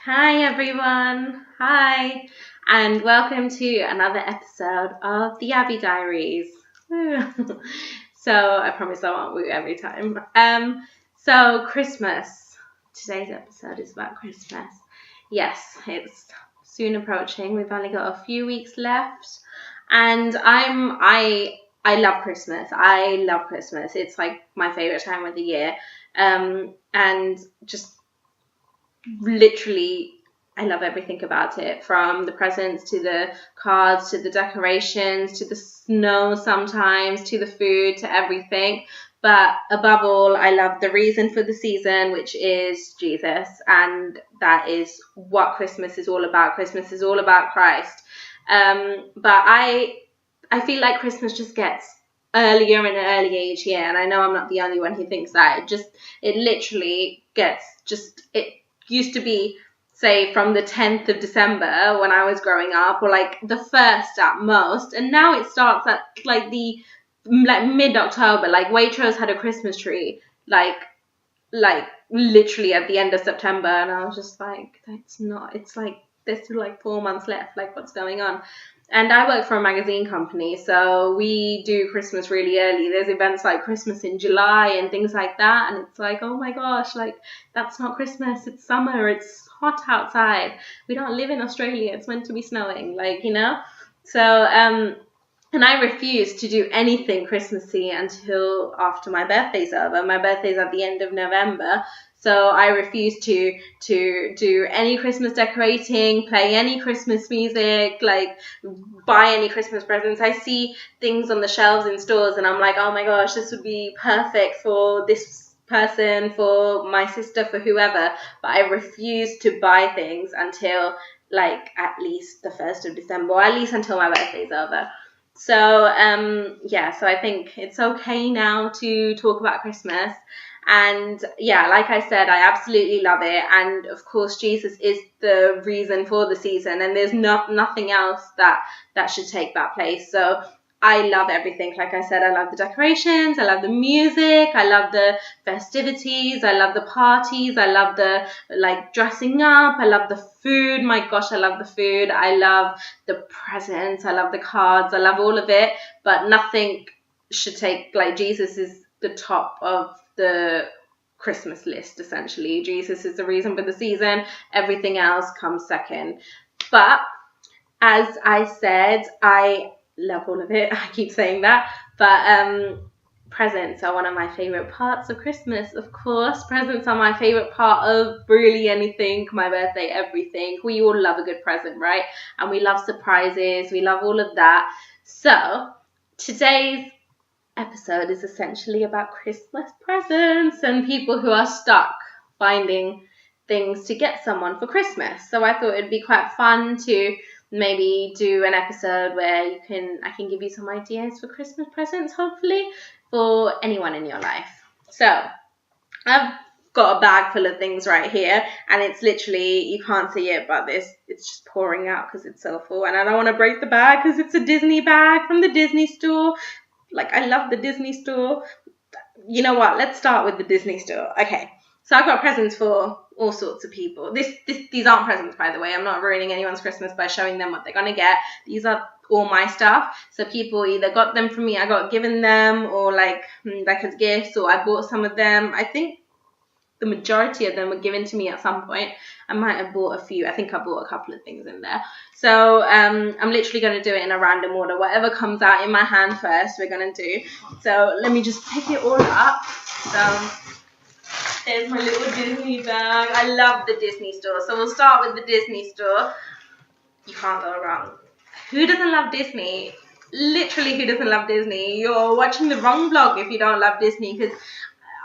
Hi everyone, hi, and welcome to another episode of the Abi Diaries. So I promise I won't woo every time. So Christmas. Today's episode is about Christmas. Yes, it's soon approaching. We've only got a few weeks left, and I love Christmas. I love Christmas. It's like my favorite time of the year. And just literally I love everything about it, from the presents to the cards to the decorations to the snow sometimes to the food to everything. But above all, I love the reason for the season, which is Jesus, and that is what Christmas is all about. Christmas is all about Christ. But I feel like Christmas just gets earlier and earlier each year, and I know I'm not the only one who thinks that. It literally gets it used to be, say, from the 10th of December when I was growing up, or like the 1st at most, and now it starts at like mid-October. Like Waitrose had a Christmas tree like literally at the end of September, and I was just like, it's like there's still like 4 months left, like what's going on? And I work for a magazine company, so we do Christmas really early. There's events like Christmas in July and things like that, and it's like, oh my gosh, like that's not Christmas, it's summer, it's hot outside. We don't live in Australia, it's meant to be snowing, So and I refuse to do anything Christmassy until after my birthday's over. My birthday's at the end of November, so I refuse to do any Christmas decorating, play any Christmas music, like buy any Christmas presents. I see things on the shelves in stores and I'm like, oh my gosh, this would be perfect for this person, for my sister, for whoever. But I refuse to buy things until like at least the 1st of December, or at least until my birthday's over. So so I think it's okay now to talk about Christmas. And yeah, like I said, I absolutely love it. And of course, Jesus is the reason for the season, and there's nothing else that should take that place. So I love everything. Like I said, I love the decorations, I love the music, I love the festivities, I love the parties, I love the like dressing up, I love the food. My gosh, I love the food. I love the presents, I love the cards, I love all of it. But nothing should take, like, Jesus is the top of the Christmas list, essentially. Jesus is the reason for the season. Everything else comes second. But as I said, I love all of it. I keep saying that. But presents are one of my favorite parts of Christmas, of course. Presents are my favorite part of really anything, my birthday, everything. We all love a good present, right? And we love surprises. We love all of that. So today's episode is essentially about Christmas presents and people who are stuck finding things to get someone for Christmas. So I thought it'd be quite fun to maybe do an episode where I can give you some ideas for Christmas presents, hopefully, for anyone in your life. So I've got a bag full of things right here, and it's literally, you can't see it, but it's just pouring out because it's so full, and I don't want to break the bag because it's a Disney bag from the Disney store. Like, I love the Disney store. You know what? Let's start with the Disney store. Okay. So I've got presents for all sorts of people. These aren't presents, by the way. I'm not ruining anyone's Christmas by showing them what they're going to get. These are all my stuff. So people either got them from me, I got given them, or like as gifts, or I bought some of them. I think the majority of them were given to me at some point. I might have bought a few. I think I bought a couple of things in there. So I'm literally going to do it in a random order. Whatever comes out in my hand first, we're going to do. So let me just pick it all up. So there's my little Disney bag. I love the Disney store. So we'll start with the Disney store. You can't go wrong. Who doesn't love Disney? Literally, who doesn't love Disney? You're watching the wrong vlog if you don't love Disney, because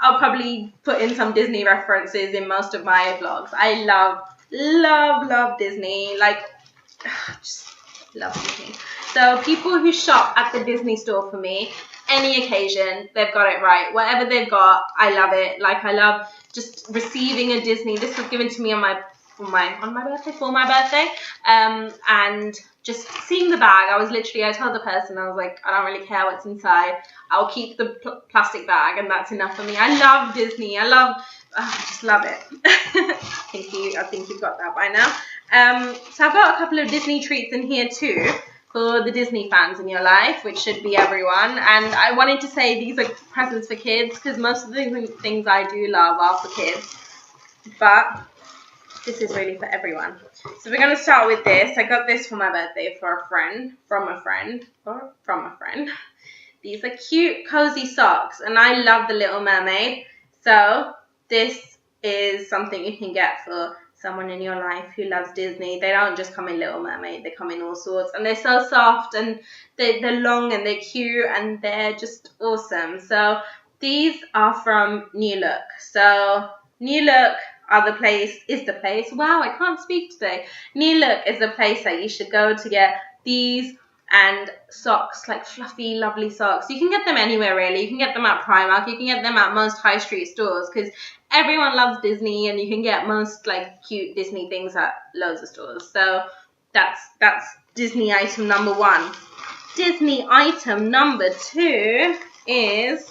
I'll probably put in some Disney references in most of my vlogs. I love Disney. Like, just love Disney. So people who shop at the Disney store for me, any occasion, they've got it right. Whatever they've got, I love it. Like, I love just receiving a Disney. This was given to me on my birthday. And just seeing the bag, I told the person, I was like, I don't really care what's inside. I'll keep the plastic bag, and that's enough for me. I love Disney. I just love it. Thank I think you've got that by now. So I've got a couple of Disney treats in here too for the Disney fans in your life, which should be everyone. And I wanted to say these are presents for kids because most of the things I do love are for kids. But this is really for everyone. So we're going to start with this. I got this for my birthday from a friend. These are cute, cozy socks, and I love the Little Mermaid. So this is something you can get for someone in your life who loves Disney. They don't just come in Little Mermaid, they come in all sorts, and they're so soft, and they're long, and they're cute, and they're just awesome. So these are from New Look. So New Look is the place. Wow, I can't speak today. New Look is the place that you should go to get these and socks, like fluffy, lovely socks. You can get them anywhere really. You can get them at Primark. You can get them at most high street stores because everyone loves Disney, and you can get most like cute Disney things at loads of stores. So that's Disney item number 1. Disney item number 2 is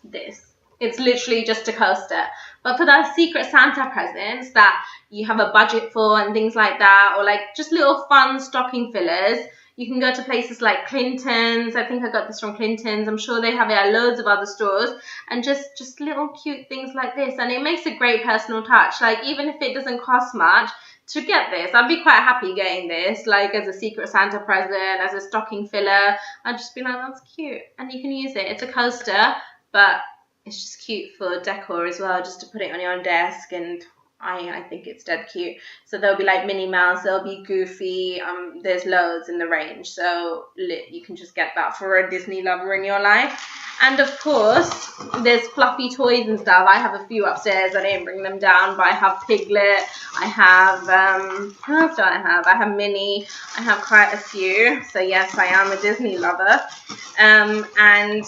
this. It's literally just a coaster. But for those Secret Santa presents that you have a budget for and things like that, or like just little fun stocking fillers, you can go to places like Clinton's. I think I got this from Clinton's. I'm sure they have it at loads of other stores. And just little cute things like this. And it makes a great personal touch. Like even if it doesn't cost much, to get this, I'd be quite happy getting this, like as a Secret Santa present, as a stocking filler. I'd just be like, that's cute. And you can use it. It's a coaster, but it's just cute for decor as well, just to put it on your desk, and I think it's dead cute. So there'll be like Minnie Mouse, there'll be Goofy, there's loads in the range, so you can just get that for a Disney lover in your life. And of course, there's fluffy toys and stuff. I have a few upstairs, I didn't bring them down, but I have Piglet, I have, what else do I have? I have Minnie, I have quite a few, so yes, I am a Disney lover. And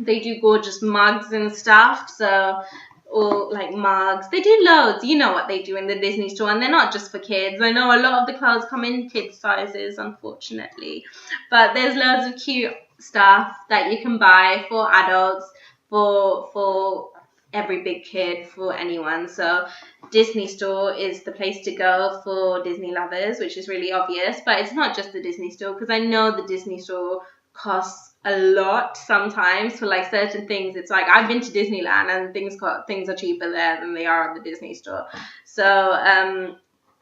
they do gorgeous mugs and stuff, so or like mugs. They do loads. You know what they do in the Disney store, and they're not just for kids. I know a lot of the clothes come in kids sizes, unfortunately, but there's loads of cute stuff that you can buy for adults, for every big kid, for anyone. So Disney store is the place to go for Disney lovers, which is really obvious, but it's not just the Disney store, because I know the Disney store costs a lot sometimes for like certain things. It's like I've been to Disneyland and things are cheaper there than they are at the Disney store. So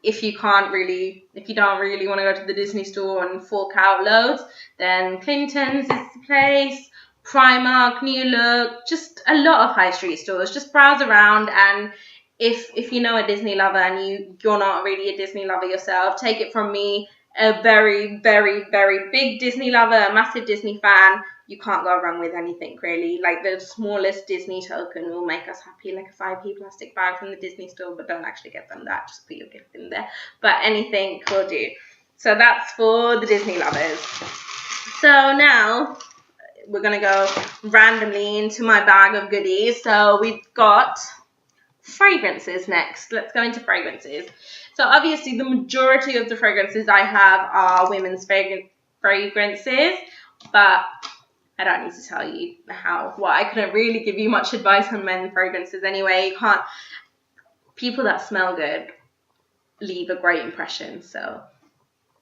if you don't really want to go to the Disney store and fork out loads, then Clinton's is the place, Primark, New Look, just a lot of high street stores. Just browse around, and if you know a Disney lover and you're not really a Disney lover yourself, take it from me, a very, very, very big Disney lover, a massive Disney fan, you can't go wrong with anything, really. Like, the smallest Disney token will make us happy, like a 5p plastic bag from the Disney store, but don't actually get them that, just put your gift in there. But anything will do. So that's for the Disney lovers. So now we're going to go randomly into my bag of goodies. So we've got fragrances next. Let's go into fragrances. So obviously the majority of the fragrances I have are women's fragrances, but I don't need to tell you I couldn't really give you much advice on men's fragrances anyway. People that smell good leave a great impression, so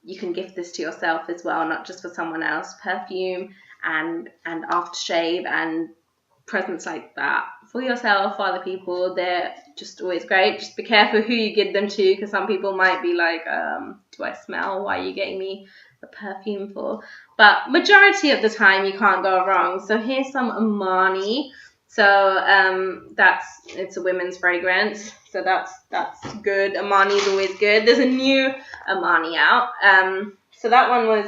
you can gift this to yourself as well, not just for someone else. Perfume and aftershave and presents like that for yourself, for other people, they're just always great. Just be careful who you give them to, because some people might be like, do I smell? Why are you getting me a perfume for? But majority of the time you can't go wrong. So here's some Armani. So it's a women's fragrance, so that's good. Armani is always good. There's a new Armani out. So that one was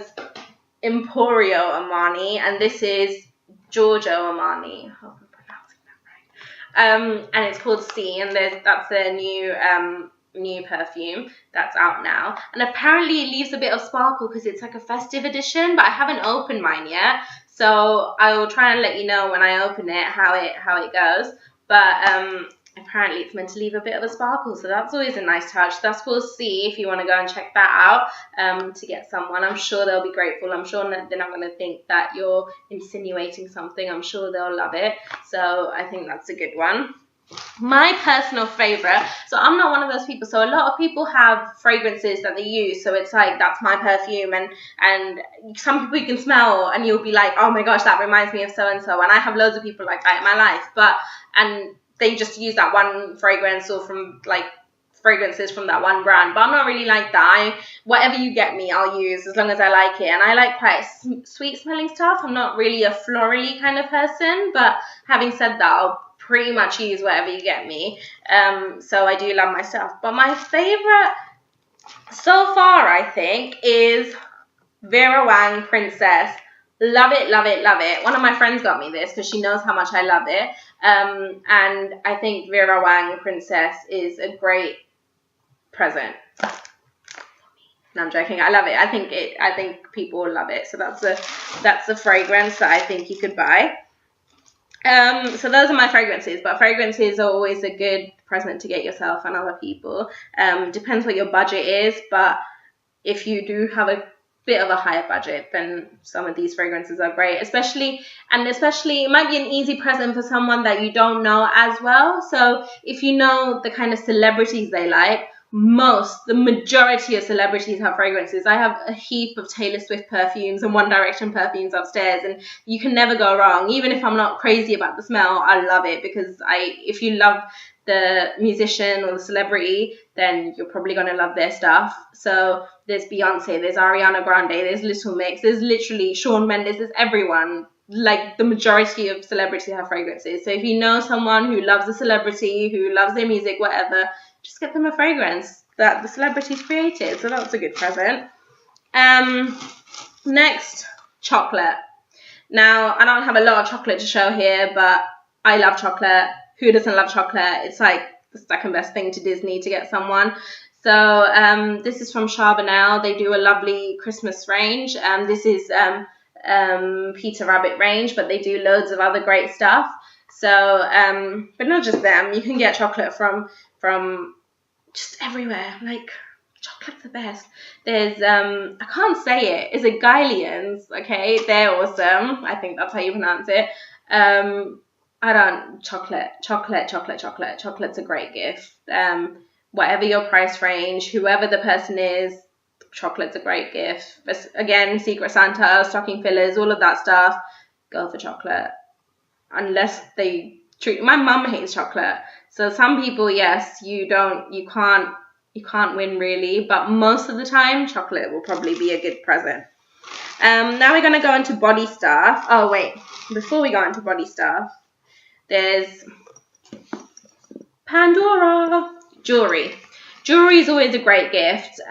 Emporio Armani, and this is Giorgio Armani. I hope I'm pronouncing that right. And it's called C, and that's their new perfume that's out now. And apparently it leaves a bit of sparkle because it's like a festive edition, but I haven't opened mine yet. So I will try and let you know when I open it how it goes. But apparently it's meant to leave a bit of a sparkle, so that's always a nice touch. That's called C, if you want to go and check that out to get someone. I'm sure they'll be grateful. I'm sure they're not going to think that you're insinuating something. I'm sure they'll love it. So I think that's a good one. My personal favorite, so I'm not one of those people, so a lot of people have fragrances that they use, so it's like, that's my perfume, and some people you can smell and you'll be like, oh my gosh, that reminds me of so and so, and I have loads of people like that in my life, and they just use that one fragrance, or from like fragrances from that one brand. But I'm not really like that. Whatever you get me, I'll use as long as I like it, and I like quite sweet smelling stuff. I'm not really a florally kind of person, but having said that, I'll pretty much use whatever you get me. So I do love my stuff. But my favorite so far, I think, is Vera Wang Princess. Love it, love it, love it. One of my friends got me this because she knows how much I love it. And I think Vera Wang Princess is a great present. No, I'm joking. I love it. I think people will love it. So that's a fragrance that I think you could buy. So those are my fragrances, but fragrances are always a good present to get yourself and other people. Depends what your budget is, but if you do have a bit of a higher budget, then some of these fragrances are great, especially it might be an easy present for someone that you don't know as well. So if you know the kind of celebrities they like, the majority of celebrities have fragrances. I have a heap of Taylor Swift perfumes and One Direction perfumes upstairs, and you can never go wrong. Even if I'm not crazy about the smell, I love it, because if you love the musician or the celebrity, then you're probably going to love their stuff. So there's Beyonce, there's Ariana Grande, there's Little Mix, there's literally Shawn Mendes, there's everyone. Like, the majority of celebrities have fragrances. So if you know someone who loves a celebrity, who loves their music, whatever, just get them a fragrance that the celebrity's created. So that's a good present. Next, chocolate. Now, I don't have a lot of chocolate to show here, but I love chocolate. Who doesn't love chocolate? It's like the second best thing to Disney to get someone. So this is from Charbonnel. They do a lovely Christmas range. This is Peter Rabbit range, but they do loads of other great stuff. So, but not just them. You can get chocolate from just everywhere. Like, chocolate's the best. There's I can't say it. Is it Guardians? Okay, they're awesome. I think that's how you pronounce it. Chocolate's a great gift. Whatever your price range, whoever the person is, chocolate's a great gift. But again, Secret Santa, stocking fillers, all of that stuff, go for chocolate. Unless they treat, my mum hates chocolate. So some people, yes, you can't win really, but most of the time, chocolate will probably be a good present. Now we're going to go into body stuff. Oh, wait. Before we go into body stuff, there's Pandora. Jewelry. Jewelry is always a great gift,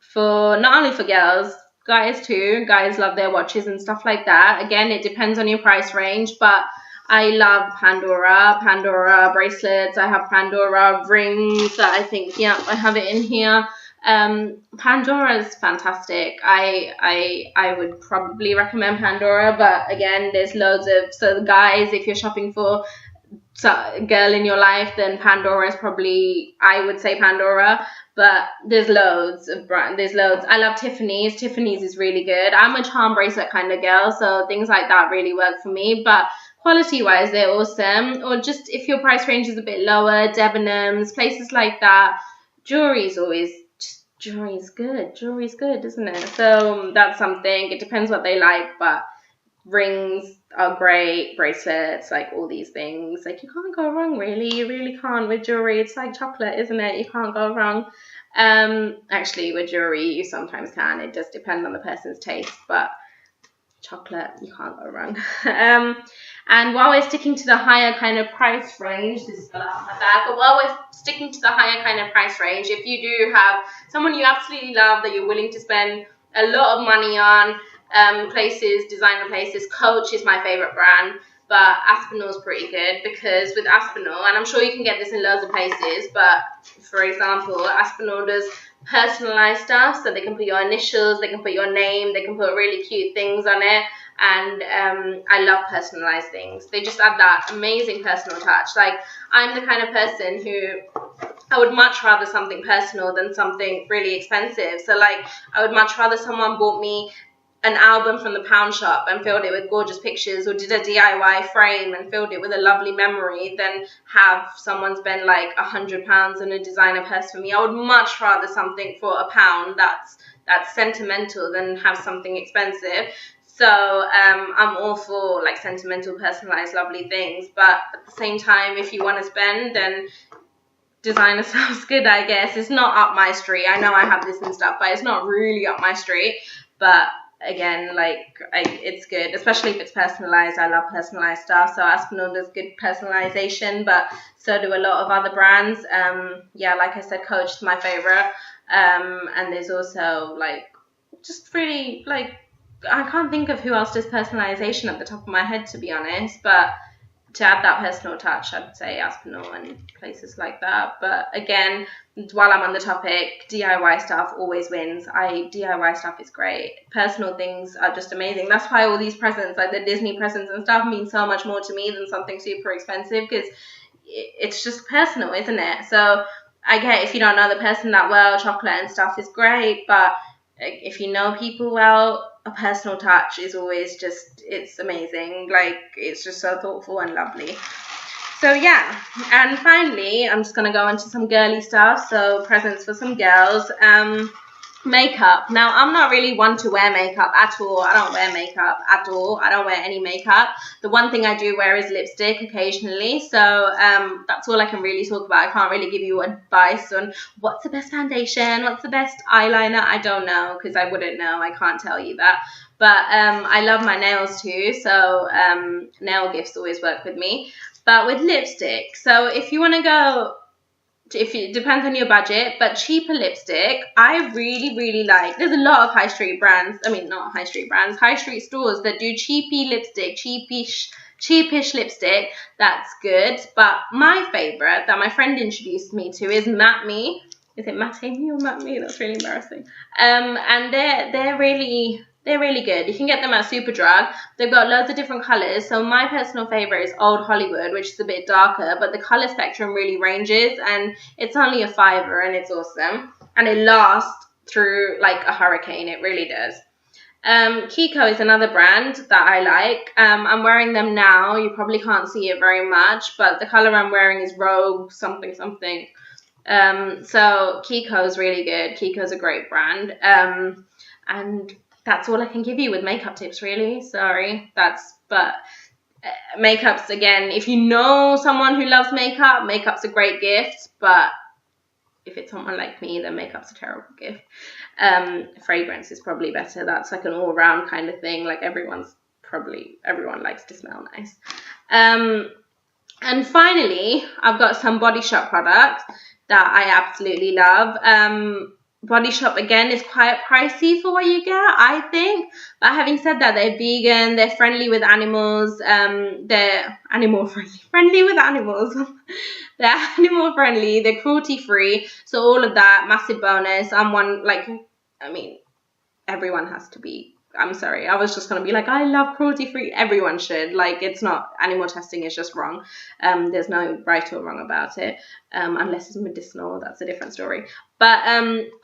for not only for girls, guys too. Guys love their watches and stuff like that. Again, it depends on your price range, but I love Pandora bracelets. I have Pandora rings that I think, yeah, I have it in here. Pandora is fantastic. I would probably recommend Pandora, but again, there's loads of, so guys, if you're shopping for a girl in your life, then Pandora is probably, I would say Pandora, but there's loads of brands. There's loads. I love Tiffany's. Tiffany's is really good. I'm a charm bracelet kind of girl, so things like that really work for me, but quality wise, they're awesome. Or just if your price range is a bit lower, Debenhams, places like that, jewelry's good, isn't it? So that's something. It depends what they like, but rings are great, bracelets, like all these things. Like, you can't go wrong, really. You really can't with jewelry. It's like chocolate, isn't it? You can't go wrong. Actually, with jewelry, you sometimes can. It does depend on the person's taste, but chocolate, you can't go wrong. And while we're sticking to the higher kind of price range, this is fell out of my bag, but while we're sticking to the higher kind of price range, if you do have someone you absolutely love that you're willing to spend a lot of money on, places, designer places, Coach is my favorite brand, but Aspinall's pretty good, because with Aspinall, and I'm sure you can get this in loads of places, but for example, Aspinall does personalized stuff, so they can put your initials, they can put your name, they can put really cute things on it, and I love personalized things. They just add that amazing personal touch. Like, I'm the kind of person who I would much rather something personal than something really expensive. So like, I would much rather someone bought me an album from the pound shop and filled it with gorgeous pictures, or did a DIY frame and filled it with a lovely memory, than have someone spend like £100 on a designer purse for me. I would much rather something for £1 that's sentimental than have something expensive. So I'm all for like sentimental, personalized, lovely things. But at the same time, if you want to spend, then designer stuff's good, I guess. It's not up my street. I know I have this and stuff, but it's not really up my street. But again, like, it's good, especially if it's personalized. I love personalized stuff. So Aspinall does good personalization, but so do a lot of other brands. Yeah, like I said, Coach is my favorite. And there's also like just really like, I can't think of who else does personalization at the top of my head, to be honest, but to add that personal touch, I'd say Aspinall and places like that. But again, while I'm on the topic, DIY stuff always wins. DIY stuff is great. Personal things are just amazing. That's why all these presents, like the Disney presents and stuff, mean so much more to me than something super expensive, because it's just personal, isn't it? So I get, if you don't know the person that well, chocolate and stuff is great, but if you know people well, a personal touch is always just, it's amazing. Like, it's just so thoughtful and lovely. So yeah, and finally, I'm just going to go into some girly stuff. So presents for some girls. Makeup. Now, I'm not really one to wear makeup at all. I don't wear makeup at all. I don't wear any makeup. The one thing I do wear is lipstick occasionally. So that's all I can really talk about. I can't really give you advice on what's the best foundation, what's the best eyeliner. I don't know, because I wouldn't know. I can't tell you that. But I love my nails too. So nail gifts always work with me. But with lipstick, so if you want to go, it depends on your budget, but cheaper lipstick, I really like. There's a lot of high street brands, high street stores that do cheapy lipstick, cheapish lipstick that's good. But my favorite that my friend introduced me to is Matte Me. Is it Matte Me or Matte Me? That's really embarrassing. And they're really good. You can get them at Superdrug. They've got loads of different colours. So my personal favourite is Old Hollywood, which is a bit darker, but the colour spectrum really ranges, and it's only a £5 and it's awesome. And it lasts through like a hurricane. It really does. Kiko is another brand that I like. I'm wearing them now. You probably can't see it very much, but the colour I'm wearing is Rogue something. So Kiko's really good. Kiko's a great brand. And that's all I can give you with makeup tips, really. Sorry. But makeups, again, if you know someone who loves makeup, makeup's a great gift. But if it's someone like me, then makeup's a terrible gift. Fragrance is probably better. That's like an all-round kind of thing. Like everyone likes to smell nice. And finally, I've got some Body Shop products that I absolutely love. Body Shop, again, is quite pricey for what you get, I think. But having said that, they're vegan, they're friendly with animals, they're friendly with animals. They're animal friendly, they're cruelty free. So all of that, massive bonus. Everyone has to be. I'm sorry, I was just going to be like, I love cruelty-free. Everyone should. Like, it's not, animal testing is just wrong. There's no right or wrong about it, unless it's medicinal. That's a different story. But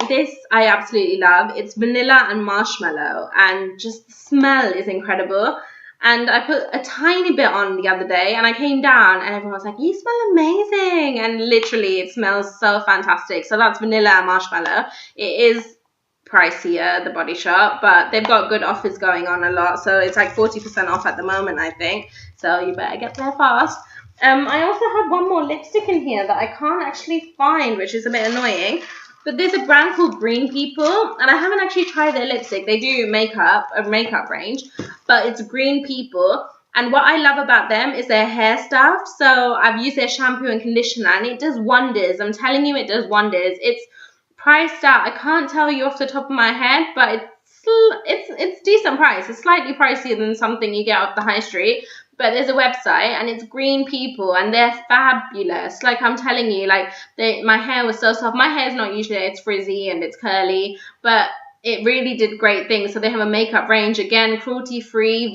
this I absolutely love. It's vanilla and marshmallow, and just the smell is incredible. And I put a tiny bit on the other day, and I came down, and everyone was like, you smell amazing. And literally, it smells so fantastic. So that's vanilla and marshmallow. It is pricier, the Body Shop, but they've got good offers going on a lot, so it's like 40% off at the moment, I think, so you better get there fast. I also have one more lipstick in here that I can't actually find, which is a bit annoying, but there's a brand called Green People, and I haven't actually tried their lipstick. They do a makeup range, but it's Green People. And what I love about them is their hair stuff. So I've used their shampoo and conditioner, and it does wonders. I'm telling you, it does wonders. It's priced out. I can't tell you off the top of my head, but it's decent price. It's slightly pricier than something you get off the high street, but there's a website, and it's Green People, and they're fabulous. Like, I'm telling you, like, my hair was so soft. My hair's not usually, it's frizzy and it's curly, but it really did great things. So they have a makeup range, again, cruelty-free,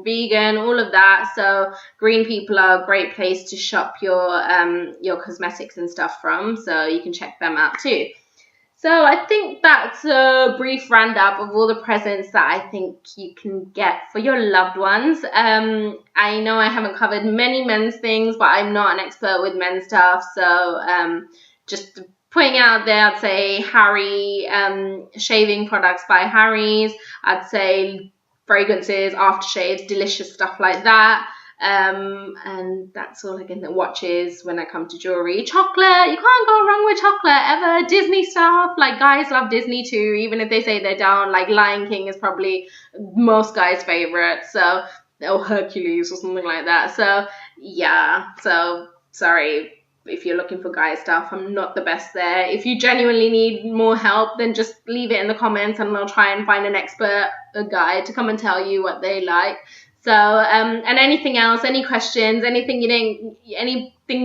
vegan, all of that. So Green People are a great place to shop your cosmetics and stuff from, so you can check them out too. So I think that's a brief roundup of all the presents that I think you can get for your loved ones. I know I haven't covered many men's things, but I'm not an expert with men's stuff. So just putting out there, I'd say Harry, shaving products by Harry's. I'd say fragrances, aftershaves, delicious stuff like that. And that's all I can think. Watches when I come to jewelry. Chocolate, you can't go wrong with chocolate ever. Disney stuff, like guys love Disney too, even if they say they don't. Like Lion King is probably most guys' favorite, so, or Hercules or something like that. So yeah, so sorry if you're looking for guy stuff, I'm not the best there. If you genuinely need more help, then just leave it in the comments and I'll try and find an expert, a guy, to come and tell you what they like. So, and anything else, any questions, anything you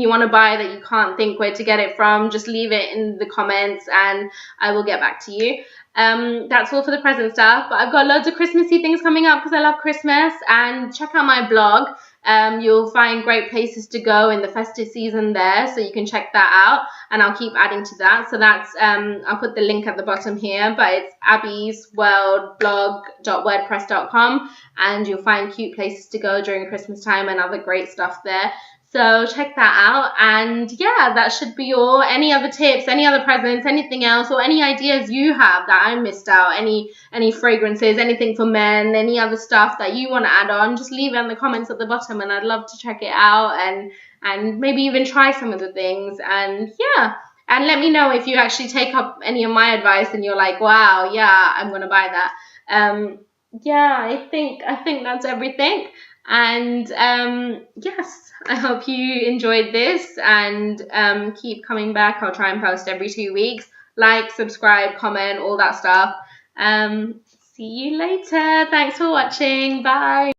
want to buy that you can't think where to get it from, just leave it in the comments and I will get back to you. That's all for the present stuff, but I've got loads of Christmassy things coming up because I love Christmas, and check out my blog. You'll find great places to go in the festive season there, so you can check that out, and I'll keep adding to that. So that's, I'll put the link at the bottom here, but it's abiesworldblog.wordpress.com, and you'll find cute places to go during Christmas time and other great stuff there. So check that out, and yeah, that should be all. Any other tips, any other presents, anything else, or any ideas you have that I missed out, any fragrances, anything for men, any other stuff that you want to add on, just leave it in the comments at the bottom and I'd love to check it out and maybe even try some of the things. And yeah, and let me know if you actually take up any of my advice and you're like, wow, yeah, I'm going to buy that. Yeah, I think that's everything. And yes, I hope you enjoyed this, and keep coming back. I'll try and post every 2 weeks. Like, subscribe, comment, all that stuff. See you later. Thanks for watching. Bye.